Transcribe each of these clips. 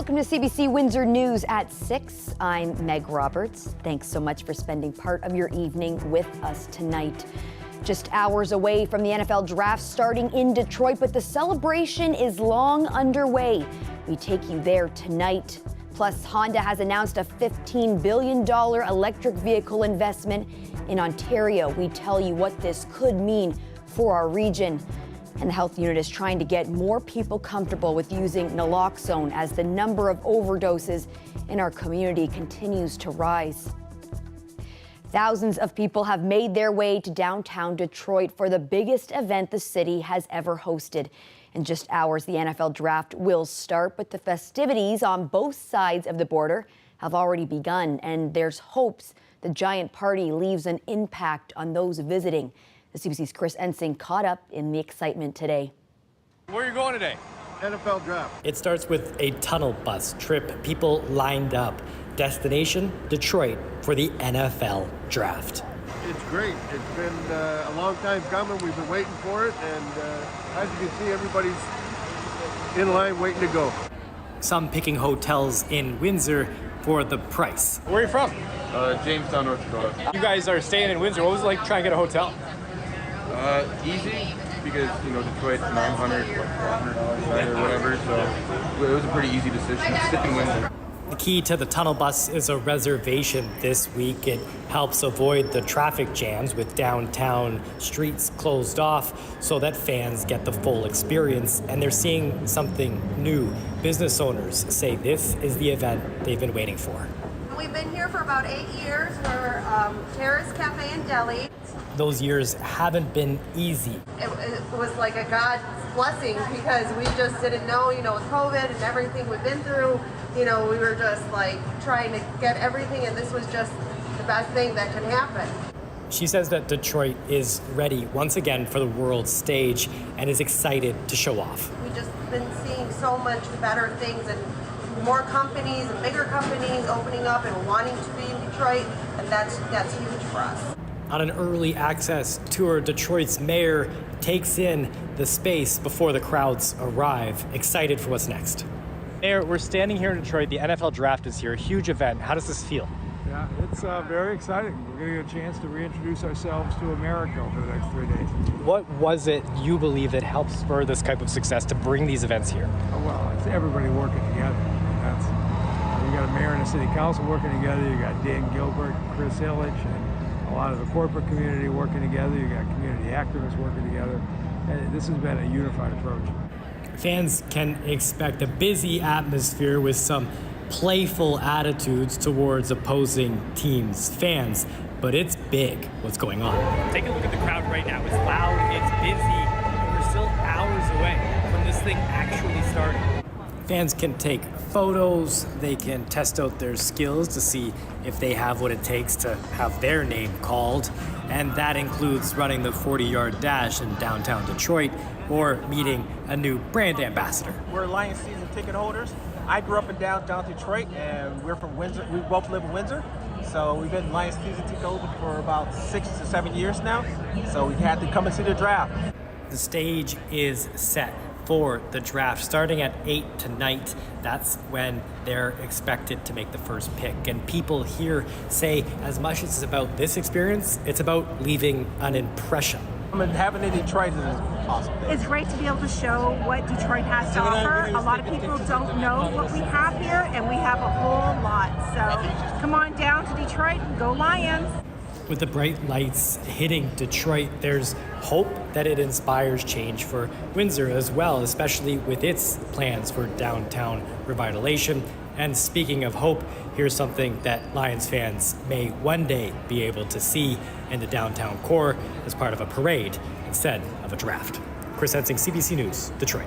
Welcome to CBC Windsor News at 6. I'm Meg Roberts. Thanks so much for spending part of your evening with us tonight. Just hours away from the NFL draft starting in Detroit, but the celebration is long underway. We take you there tonight. Plus, Honda has announced a $15 billion electric vehicle investment in Ontario. We tell you what this could mean for our region. And the health unit is trying to get more people comfortable with using naloxone as the number of overdoses in our community continues to rise. Thousands of people have made their way to downtown Detroit for the biggest event the city has ever hosted. In just hours, the NFL draft will start, but the festivities on both sides of the border have already begun, and there's hopes the giant party leaves an impact on those visiting. The CBC's Chris Ensing caught up in the excitement today. Where are you going today? NFL draft. It starts with a tunnel bus trip, people lined up. Destination, Detroit, for the NFL draft. It's great. It's been a long time coming. We've been waiting for it, and as you can see, everybody's in line waiting to go. Some picking hotels in Windsor for the price. Where are you from? Jamestown, North Dakota. You guys are staying in Windsor. What was it like trying to get a hotel? Easy, because, Detroit's $900, $1,200 or whatever, so it was a pretty easy decision to stick in Windsor. The key to the tunnel bus is a reservation this week. It helps avoid the traffic jams with downtown streets closed off so that fans get the full experience. And they're seeing something new. Business owners say this is the event they've been waiting for. We've been here for about 8 years. We're Terrace Cafe and Deli. Those years haven't been easy. It was like a God's blessing because we just didn't know, with COVID and everything we've been through, we were just like trying to get everything, and this was just the best thing that can happen. She says that Detroit is ready once again for the world stage and is excited to show off. We've just been seeing so much better things and more companies and bigger companies opening up and wanting to be in Detroit, and that's huge for us. On an early access tour, Detroit's mayor takes in the space before the crowds arrive, excited for what's next. Mayor, we're standing here in Detroit. The NFL draft is here, a huge event. How does this feel? Yeah, it's very exciting. We're going to get a chance to reintroduce ourselves to America over the next 3 days. What was it you believe that helped spur this type of success to bring these events here? Oh, well, it's everybody working together. You got a mayor and a city council working together. You got Dan Gilbert, Chris Illich, and a lot of the corporate community working together. You got community activists working together. And this has been a unified approach. Fans can expect a busy atmosphere with some playful attitudes towards opposing teams' fans, but it's big what's going on. Take a look at the crowd right now. It's loud, it's busy, and we're still hours away from this thing actually starting. Fans can take photos, they can test out their skills to see if they have what it takes to have their name called, and that includes running the 40-yard dash in downtown Detroit or meeting a new brand ambassador. We're Lions season ticket holders. I grew up in downtown Detroit, and we're from Windsor. We both live in Windsor, so we've been Lions season ticket holders for about 6 to 7 years now, so we had to come and see the draft. The stage is set for the draft starting at 8 tonight. That's when they're expected to make the first pick. And people here say as much as it's about this experience, it's about leaving an impression. Having it in Detroit is awesome. It's great to be able to show what Detroit has to offer. A lot of people don't know what we have here, and we have a whole lot. So come on down to Detroit and go Lions. With the bright lights hitting Detroit, there's hope that it inspires change for Windsor as well, especially with its plans for downtown revitalization. And speaking of hope, here's something that Lions fans may one day be able to see in the downtown core as part of a parade instead of a draft. Chris Ensing, CBC News, Detroit.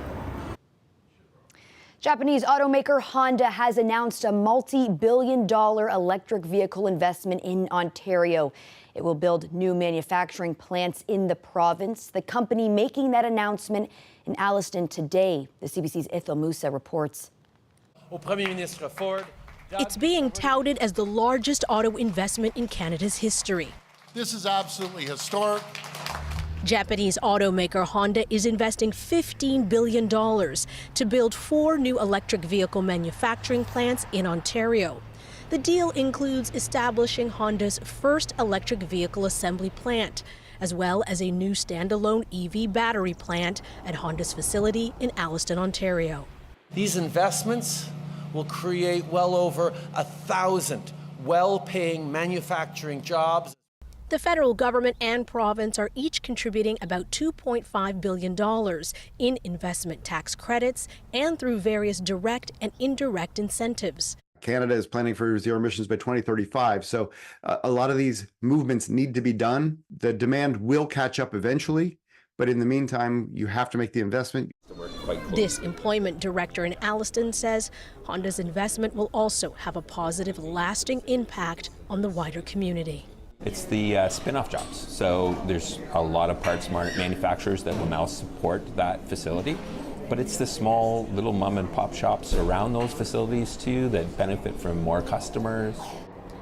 Japanese automaker Honda has announced a multi-billion-dollar electric vehicle investment in Ontario. It will build new manufacturing plants in the province. The company making that announcement in Alliston today. The CBC's Ithel Musa reports. It's being touted as the largest auto investment in Canada's history. This is absolutely historic. Japanese automaker Honda is investing $15 billion to build 4 new electric vehicle manufacturing plants in Ontario. The deal includes establishing Honda's first electric vehicle assembly plant, as well as a new standalone EV battery plant at Honda's facility in Alliston, Ontario. These investments will create well over 1,000 well-paying manufacturing jobs. The federal government and province are each contributing about $2.5 billion in investment tax credits and through various direct and indirect incentives. Canada is planning for zero emissions by 2035. So a lot of these movements need to be done. The demand will catch up eventually, but in the meantime, you have to make the investment. This employment director in Alliston says Honda's investment will also have a positive, lasting impact on the wider community. It's the spin-off jobs. So there's a lot of parts manufacturers that will now support that facility. But it's the small little mom and pop shops around those facilities too that benefit from more customers.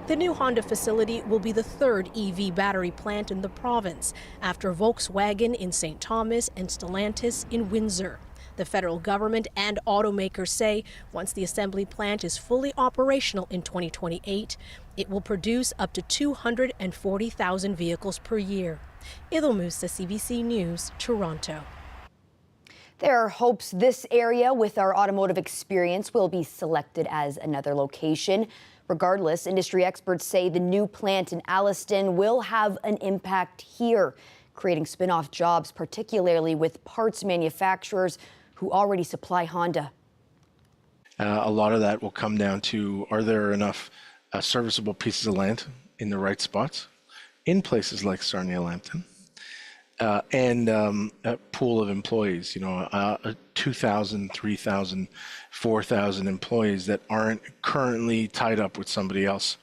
The new Honda facility will be the 3rd EV battery plant in the province, after Volkswagen in St. Thomas and Stellantis in Windsor. The federal government and automakers say once the assembly plant is fully operational in 2028, it will produce up to 240,000 vehicles per year. Idil Musa, CBC News, Toronto. There are hopes this area with our automotive experience will be selected as another location. Regardless, industry experts say the new plant in Alliston will have an impact here, creating spin-off jobs, particularly with parts manufacturers who already supply Honda. A lot of that will come down to, are there enough serviceable pieces of land in the right spots in places like Sarnia-Lambton? And a pool of employees, 2,000, 3,000, 4,000 employees that aren't currently tied up with somebody else.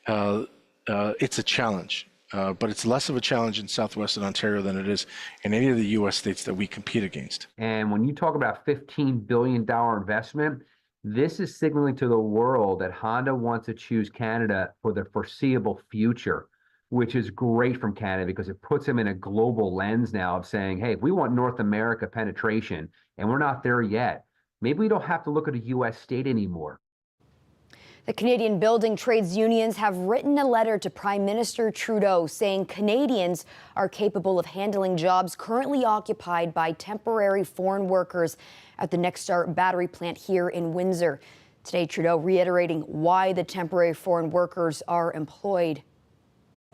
It's a challenge, but it's less of a challenge in southwestern Ontario than it is in any of the U.S. states that we compete against. And when you talk about $15 billion investment, this is signaling to the world that Honda wants to choose Canada for the foreseeable future, which is great from Canada because it puts them in a global lens now of saying, hey, if we want North America penetration and we're not there yet, maybe we don't have to look at a U.S. state anymore. The Canadian building trades unions have written a letter to Prime Minister Trudeau saying Canadians are capable of handling jobs currently occupied by temporary foreign workers at the Nexstar battery plant here in Windsor. Today, Trudeau reiterating why the temporary foreign workers are employed.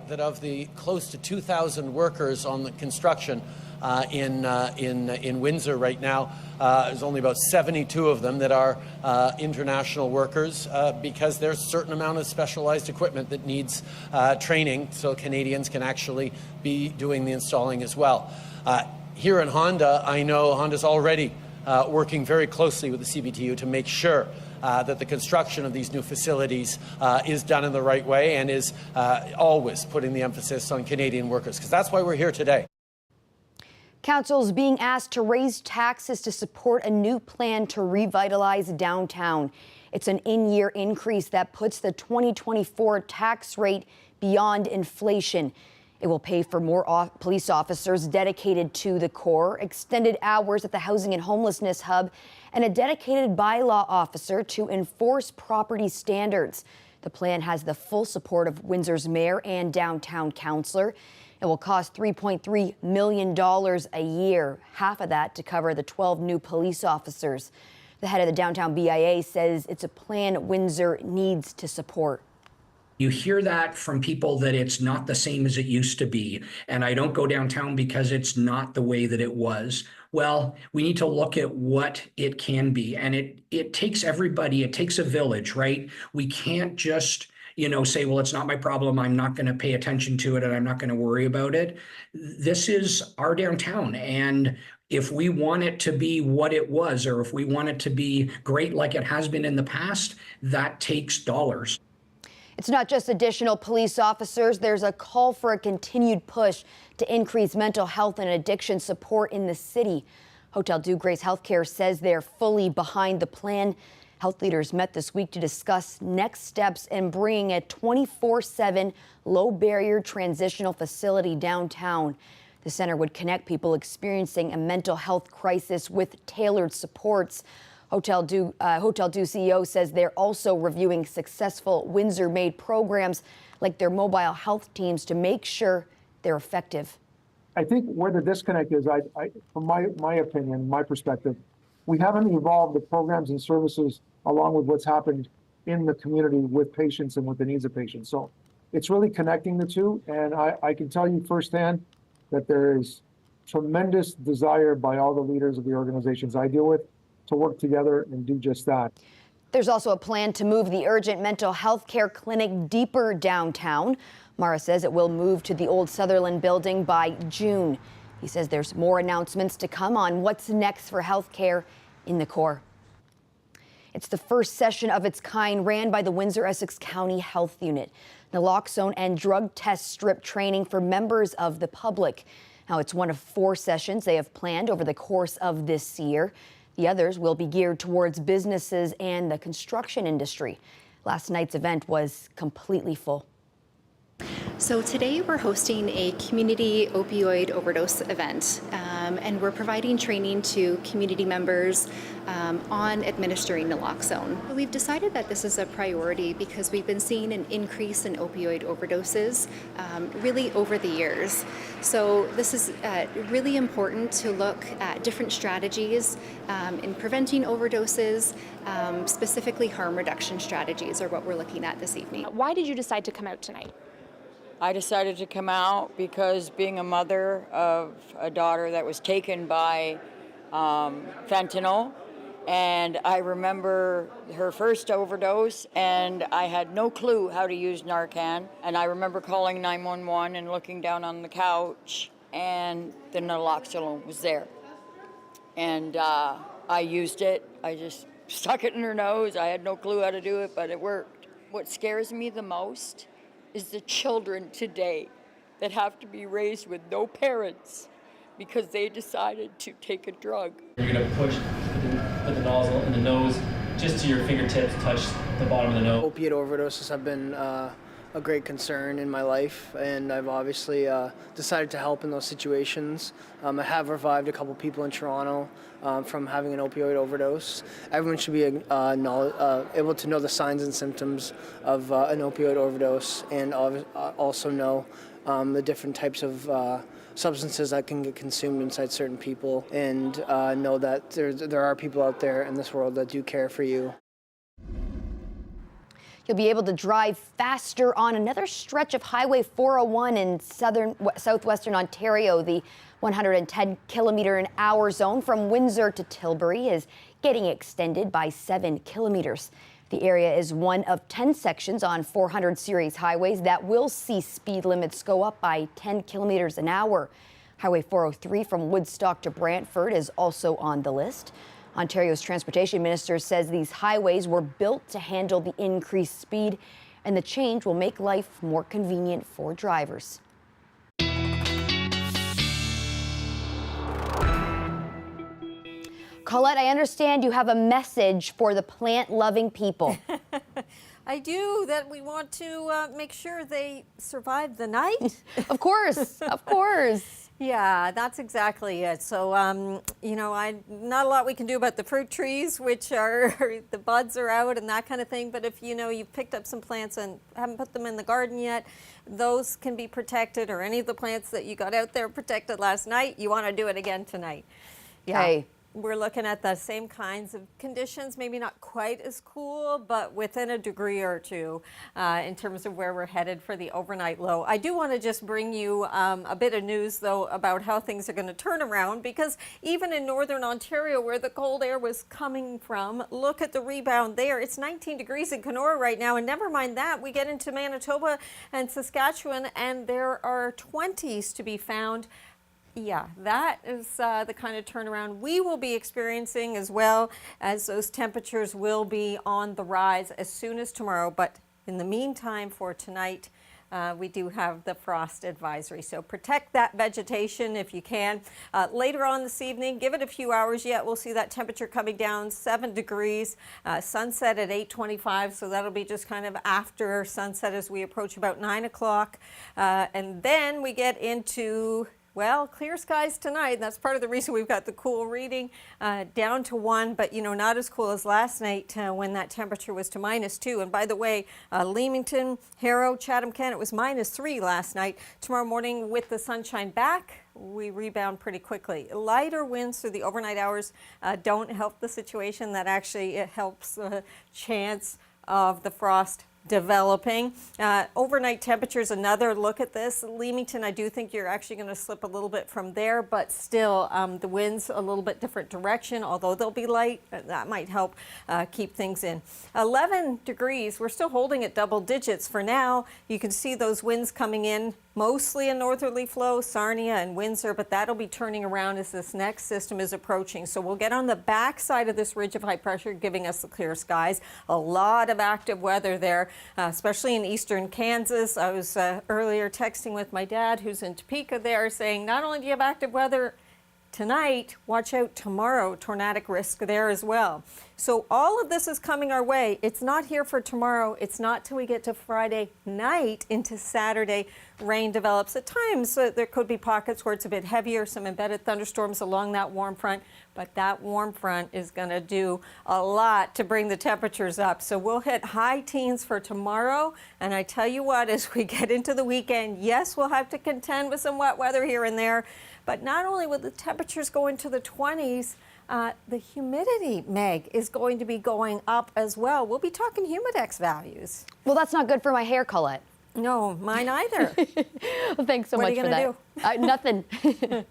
That of the close to 2,000 workers on the construction in Windsor right now, there's only about 72 of them that are international workers because there's a certain amount of specialized equipment that needs training so Canadians can actually be doing the installing as well. Here in Honda, I know Honda's already working very closely with the CBTU to make sure that the construction of these new facilities is done in the right way and is always putting the emphasis on Canadian workers, because that's why we're here today. Council's being asked to raise taxes to support a new plan to revitalize downtown. It's an in-year increase that puts the 2024 tax rate beyond inflation. It will pay for more police officers dedicated to the core, extended hours at the Housing and Homelessness Hub, and a dedicated bylaw officer to enforce property standards. The plan has the full support of Windsor's mayor and downtown councillor. It will cost $3.3 million a year, half of that to cover the 12 new police officers. The head of the downtown BIA says it's a plan Windsor needs to support. You hear that from people that it's not the same as it used to be. And I don't go downtown because it's not the way that it was. Well, we need to look at what it can be. And it takes everybody, it takes a village, right? We can't just, say, well, it's not my problem. I'm not going to pay attention to it and I'm not going to worry about it. This is our downtown. And if we want it to be what it was, or if we want it to be great like it has been in the past, that takes dollars. It's not just additional police officers. There's a call for a continued push to increase mental health and addiction support in the city. Hotel Dieu Grace Healthcare says they're fully behind the plan. Health leaders met this week to discuss next steps in bringing a 24/7 low-barrier transitional facility downtown. The center would connect people experiencing a mental health crisis with tailored supports. Hotel Du CEO says they're also reviewing successful Windsor-made programs like their mobile health teams to make sure they're effective. I think where the disconnect is, from my opinion, my perspective, we haven't evolved the programs and services along with what's happened in the community with patients and with the needs of patients. So it's really connecting the two. And I can tell you firsthand that there is tremendous desire by all the leaders of the organizations I deal with to work together and do just that. There's also a plan to move the urgent mental health care clinic deeper downtown. Mara says it will move to the old Sutherland building by June. He says there's more announcements to come on what's next for health care in the core. It's the first session of its kind ran by the Windsor-Essex County Health Unit. Naloxone and drug test strip training for members of the public. Now, it's one of 4 sessions they have planned over the course of this year. The others will be geared towards businesses and the construction industry. Last night's event was completely full. So today we're hosting a community opioid overdose event, and we're providing training to community members on administering naloxone. We've decided that this is a priority because we've been seeing an increase in opioid overdoses really over the years. So this is really important to look at different strategies in preventing overdoses, specifically harm reduction strategies are what we're looking at this evening. Why did you decide to come out tonight? I decided to come out because being a mother of a daughter that was taken by fentanyl, and I remember her first overdose, and I had no clue how to use Narcan, and I remember calling 911 and looking down on the couch, and the naloxone was there. And I used it. I just stuck it in her nose. I had no clue how to do it, but it worked. What scares me the most is the children today that have to be raised with no parents because they decided to take a drug. You're going to push, put the nozzle in the nose just to your fingertips, touch the bottom of the nose. Opiate overdoses have been a great concern in my life, and I've obviously decided to help in those situations. I have revived a couple people in Toronto from having an opioid overdose. Everyone should be able to know the signs and symptoms of an opioid overdose, and also know the different types of substances that can get consumed inside certain people, and know that there are people out there in this world that do care for you. You'll be able to drive faster on another stretch of Highway 401 in southwestern Ontario. The 110-kilometer-an-hour zone from Windsor to Tilbury is getting extended by 7 kilometers. The area is one of 10 sections on 400 series highways that will see speed limits go up by 10 kilometers an hour. Highway 403 from Woodstock to Brantford is also on the list. Ontario's transportation minister says these highways were built to handle the increased speed, and the change will make life more convenient for drivers. Colette, I understand you have a message for the plant-loving people. I do, that we want to make sure they survive the night. Of course, of course. Yeah, that's exactly it. So, you know, not a lot we can do about the fruit trees, which are, the buds are out and that kind of thing. But if, you know, you've picked up some plants and haven't put them in the garden yet, those can be protected, or any of the plants that you got out there protected last night, you want to do it again tonight. Yeah. Okay. We're looking at the same kinds of conditions, maybe not quite as cool, but within a degree or two in terms of where we're headed for the overnight low. I do want to just bring you a bit of news, though, about how things are going to turn around, because even in northern Ontario, where the cold air was coming from, look at the rebound there. It's 19 degrees in Kenora right now, and never mind that, we get into Manitoba and Saskatchewan, and there are 20s to be found. Yeah, that is the kind of turnaround we will be experiencing, as well as those temperatures will be on the rise as soon as tomorrow. But in the meantime, for tonight, we do have the frost advisory. So protect that vegetation if you can. Later on this evening, give it a few hours yet, we'll see that temperature coming down 7 degrees. Sunset at 8:25, so that'll be just kind of after sunset as we approach about 9 o'clock. And then we get into Well, clear skies tonight. That's part of the reason we've got the cool reading down to 1, but not as cool as last night when that temperature was to -2. And by the way, Leamington, Harrow, Chatham, Kent, it was -3 last night. Tomorrow morning with the sunshine back, we rebound pretty quickly. Lighter winds through the overnight hours don't help the situation. That actually helps the chance of the frost developing. Overnight temperatures, another look at this. Leamington, I do think you're actually going to slip a little bit from there, but still the winds a little bit different direction, although they'll be light. That might help keep things in. 11 degrees, we're still holding at double digits for now. You can see those winds coming in, mostly a northerly flow, Sarnia and Windsor, but that'll be turning around as this next system is approaching. So we'll get on the back side of this ridge of high pressure, giving us the clear skies. A lot of active weather there, especially in eastern Kansas. I was earlier texting with my dad, who's in Topeka there, saying not only do you have active weather tonight, watch out tomorrow, tornadic risk there as well. So all of this is coming our way. It's not here for tomorrow. It's not till we get to Friday night into Saturday. Rain develops at times. There could be pockets where it's a bit heavier, some embedded thunderstorms along that warm front, but that warm front is going to do a lot to bring the temperatures up. So we'll hit high teens for tomorrow. And I tell you what, as we get into the weekend, yes, we'll have to contend with some wet weather here and there. But not only will the temperatures go into the 20s, the humidity, Meg, is going to be going up as well. We'll be talking humidex values. Well, that's not good for my hair, Colette. No, mine either. Well, thanks so much for that. What are you going to do? Nothing.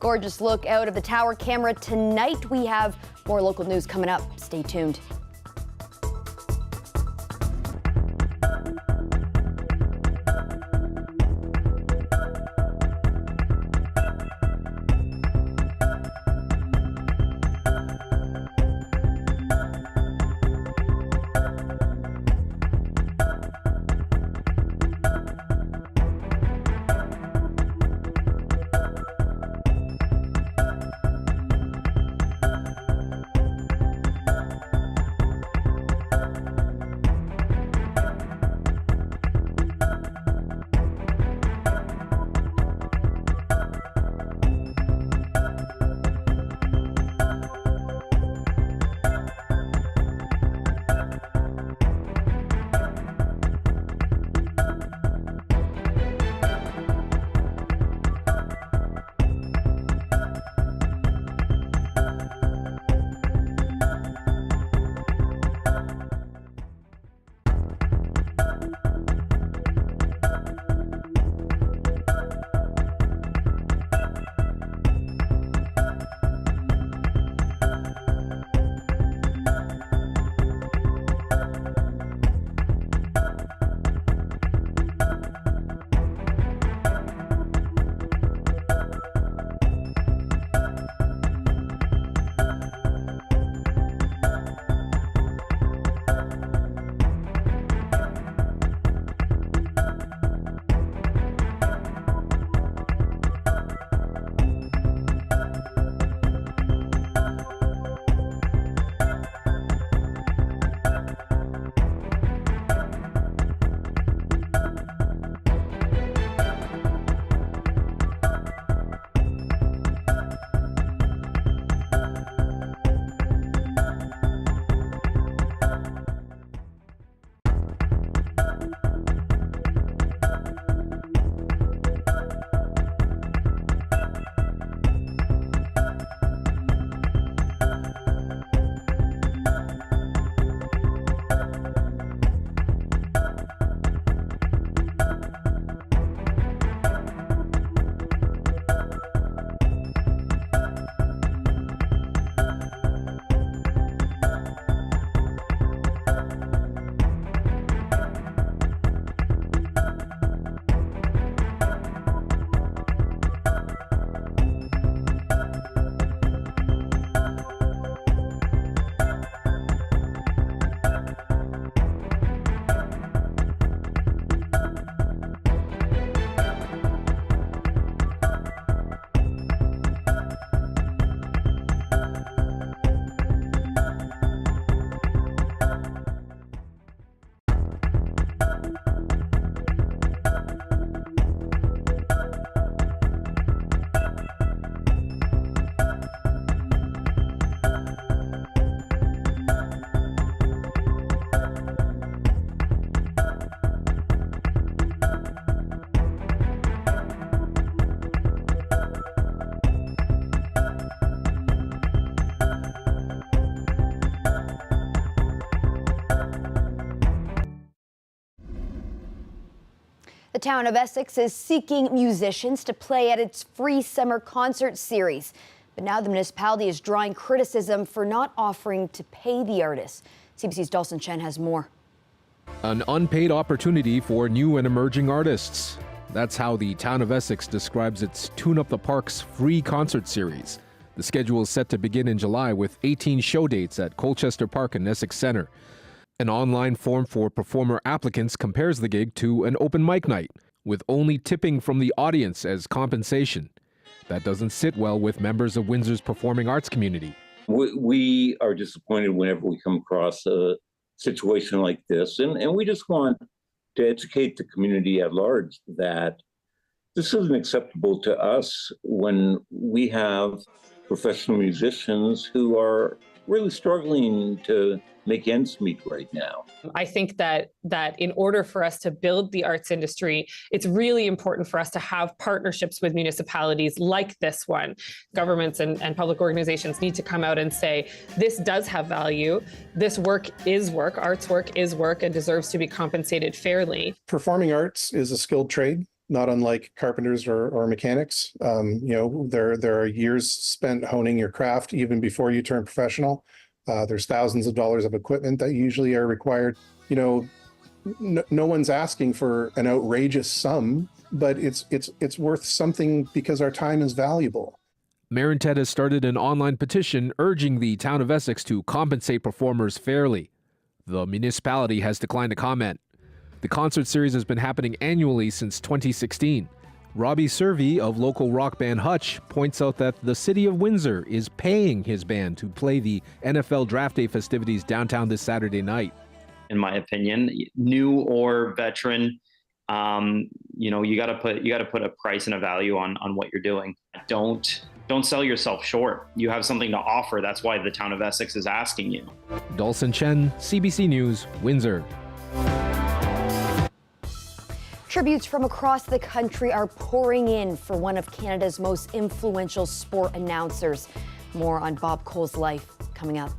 Gorgeous look out of the tower camera tonight. We have more local news coming up. Stay tuned. The town of Essex is seeking musicians to play at its free summer concert series. But now the municipality is drawing criticism for not offering to pay the artists. CBC's Dawson Chen has more. An unpaid opportunity for new and emerging artists. That's how the town of Essex describes its Tune Up the Parks free concert series. The schedule is set to begin in July with 18 show dates at Colchester Park and Essex Centre. An online form for performer applicants compares the gig to an open mic night, with only tipping from the audience as compensation. That doesn't sit well with members of Windsor's performing arts community. We are disappointed whenever we come across a situation like this, and we just want to educate the community at large that this isn't acceptable to us when we have professional musicians who are really struggling to make ends meet right now. I think that in order for us to build the arts industry, it's really important for us to have partnerships with municipalities like this one. Governments and public organizations need to come out and say, this does have value, this work is work, arts work is work and deserves to be compensated fairly. Performing arts is a skilled trade, not unlike carpenters or mechanics. There are years spent honing your craft even before you turn professional. There's thousands of dollars of equipment that usually are required. No one's asking for an outrageous sum, but it's worth something because our time is valuable. Mayor Ted has started an online petition urging the town of Essex to compensate performers fairly. The municipality has declined to comment. The concert series has been happening annually since 2016. Robbie Servey of local rock band Hutch points out that the city of Windsor is paying his band to play the NFL Draft Day festivities downtown this Saturday night. In my opinion, new or veteran, you got to put a price and a value on what you're doing. Don't sell yourself short. You have something to offer. That's why the town of Essex is asking you. Dawson Chen, CBC News, Windsor. Tributes from across the country are pouring in for one of Canada's most influential sport announcers. More on Bob Cole's life coming up.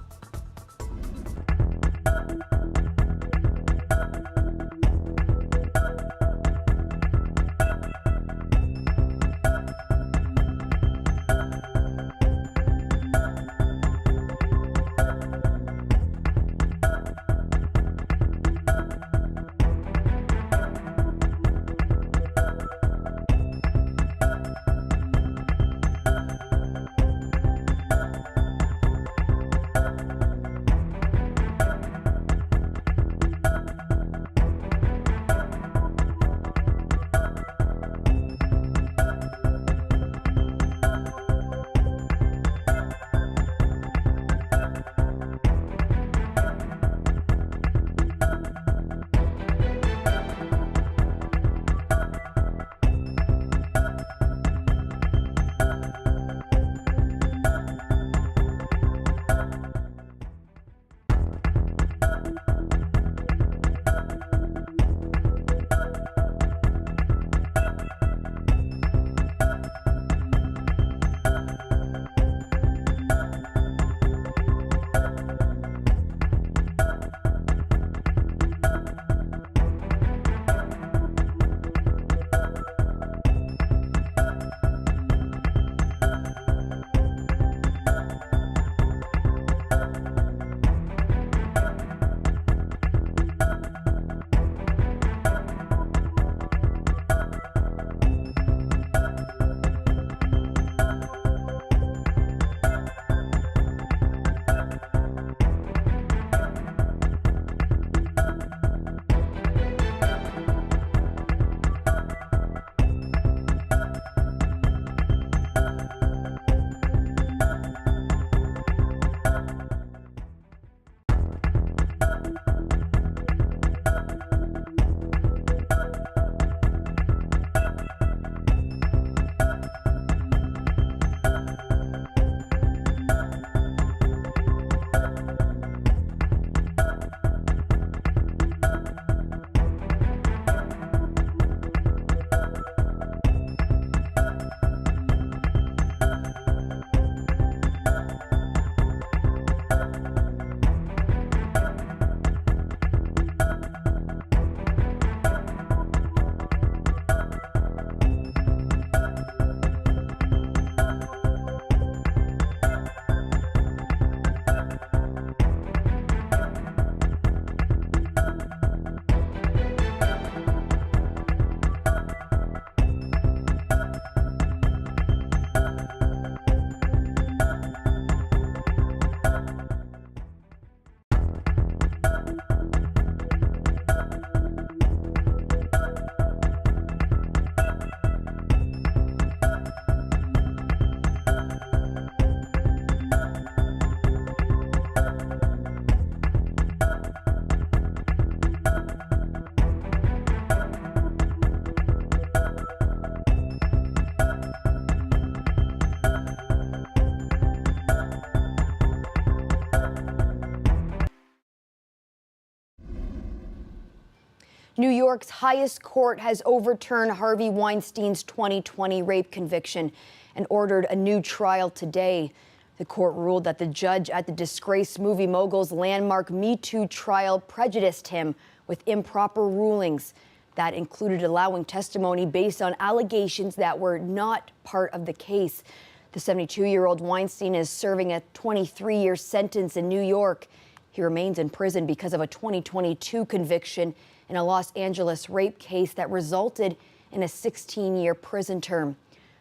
New York's highest court has overturned Harvey Weinstein's 2020 rape conviction and ordered a new trial today. The court ruled that the judge at the disgraced movie mogul's landmark Me Too trial prejudiced him with improper rulings. That included allowing testimony based on allegations that were not part of the case. The 72-year-old Weinstein is serving a 23-year sentence in New York. He remains in prison because of a 2022 conviction in a Los Angeles rape case that resulted in a 16-year prison term.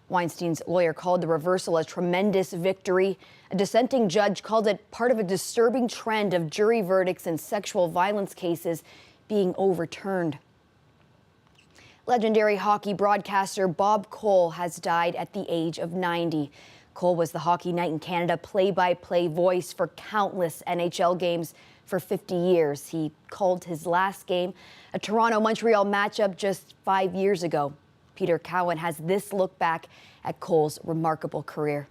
Weinstein's lawyer called the reversal a tremendous victory. A dissenting judge called it part of a disturbing trend of jury verdicts in sexual violence cases being overturned. Legendary hockey broadcaster Bob Cole has died at the age of 90. Cole was the Hockey Night in Canada play-by-play voice for countless NHL games for 50 years. He called his last game a Toronto-Montreal matchup just 5 years ago. Peter Cowan has this look back at Cole's remarkable career.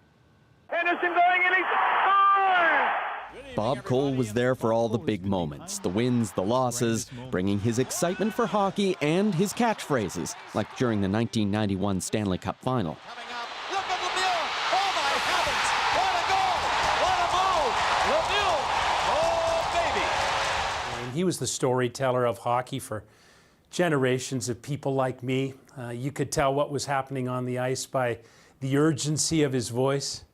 Henderson going and he scores! Bob Cole was there for all the big moments, the wins, the losses, bringing his excitement for hockey and his catchphrases, like during the 1991 Stanley Cup Final. He was the storyteller of hockey for generations of people like me. You could tell what was happening on the ice by the urgency of his voice.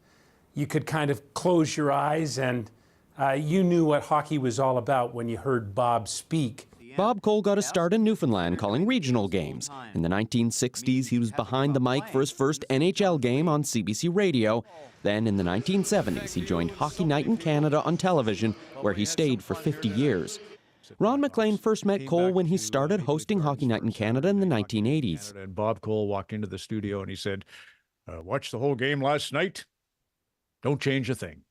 You could kind of close your eyes and you knew what hockey was all about when you heard Bob speak. Bob Cole got a start in Newfoundland calling regional games. In the 1960s, he was behind the mic for his first NHL game on CBC radio. Then in the 1970s, he joined Hockey Night in Canada on television, where he stayed for 50 years. Ron McLean first met Cole when he started hosting Hockey Night in Canada in the 1980s. And Bob Cole walked into the studio and he said, watched the whole game last night. Don't change a thing.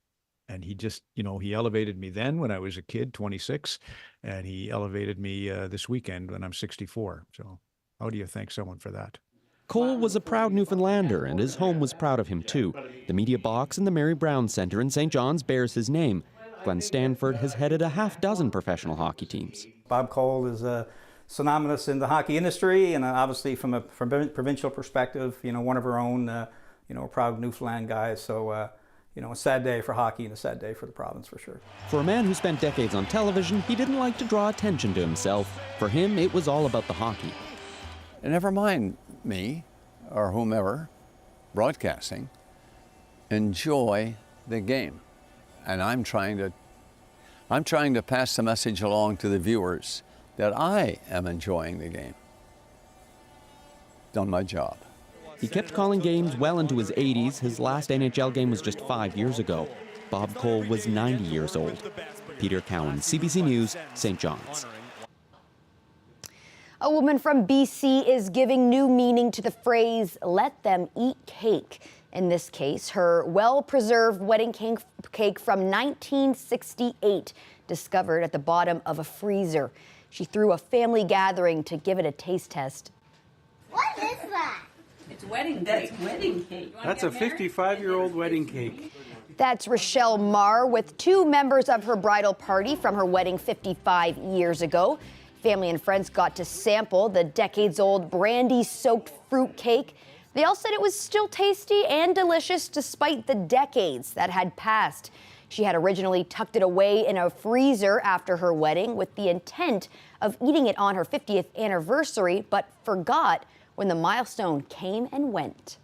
And he just, he elevated me then when I was a kid, 26, and he elevated me this weekend when I'm 64. So how do you thank someone for that? Cole was a proud Newfoundlander, and his home was proud of him too. The media box in the Mary Brown Centre in St. John's bears his name. Glenn Stanford has headed a half-dozen professional hockey teams. Bob Cole is synonymous in the hockey industry, and obviously from a provincial perspective, one of our own, a proud Newfoundland guy. So, a sad day for hockey and a sad day for the province for sure. For a man who spent decades on television, he didn't like to draw attention to himself. For him, it was all about the hockey. And never mind me or whomever broadcasting, enjoy the game. And I'm trying to pass the message along to the viewers that I am enjoying the game. Done my job. He kept calling games well into his 80s. His last NHL game was just 5 years ago. Bob Cole was 90 years old. Peter Cowan, CBC News, St. John's. A woman from BC is giving new meaning to the phrase, let them eat cake. In this case, her well-preserved wedding cake from 1968, discovered at the bottom of a freezer. She threw a family gathering to give it a taste test. What is that? It's wedding cake. That's wedding cake. That's a 55-year-old wedding cake. That's Rochelle Marr with two members of her bridal party from her wedding 55 years ago. Family and friends got to sample the decades-old brandy-soaked fruit cake. They all said it was still tasty and delicious despite the decades that had passed. She had originally tucked it away in a freezer after her wedding with the intent of eating it on her 50th anniversary, but forgot when the milestone came and went.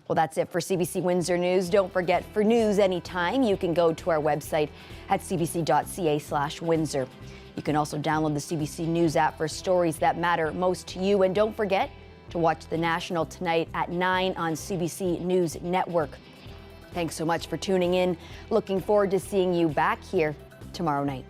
Well, that's it for CBC Windsor News. Don't forget, for news anytime, you can go to our website at cbc.ca/Windsor. You can also download the CBC News app for stories that matter most to you. And don't forget to watch The National tonight at 9 on CBC News Network. Thanks so much for tuning in. Looking forward to seeing you back here tomorrow night.